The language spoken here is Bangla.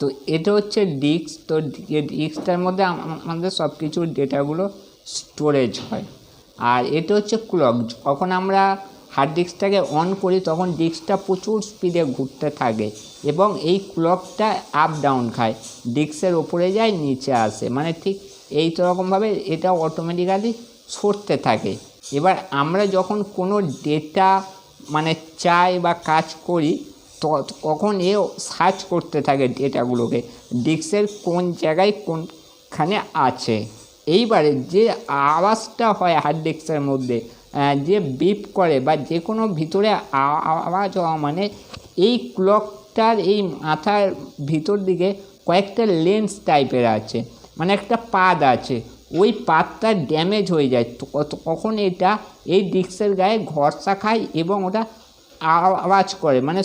তো এটা হচ্ছে ডিস্ক। তো ডিস্কটার মধ্যে আমাদের সব কিছু ডেটাগুলো স্টোরেজ হয়। আর এটা হচ্ছে ক্লক। যখন আমরা হার্ড ডিস্কটাকে অন করি তখন ডিস্কটা প্রচুর স্পিডে ঘুরতে থাকে এবং এই ক্লকটা আপ ডাউন খায়, ডিস্কের ওপরে যায় নিচে আসে, মানে ঠিক এই তো রকমভাবে এটা অটোমেটিক্যালি সরতে থাকে। এবার আমরা যখন কোনো ডেটা মানে চাই বা কাজ করি তখন এ সার্চ করতে থাকে ডেটাগুলোকে, ডিস্কের কোন জায়গায় কোনখানে আছে। এইবারে যে আওয়াজটা হয় হার্ড ডিস্কের মধ্যে, যে বিপ করে বা যে কোনো ভিতরে আওয়াজ হওয়া, মানে এই ক্লকটার এই মাথার ভিতর দিকে কয়েকটা লেন্স টাইপের আছে, মানে একটা পাত আছে, ওই পাতটা ড্যামেজ হয়ে যায় তখন এটা এই ডিস্কের গায়ে ঘর্ষা খায় এবং ওটা আওয়াজ করে, মানে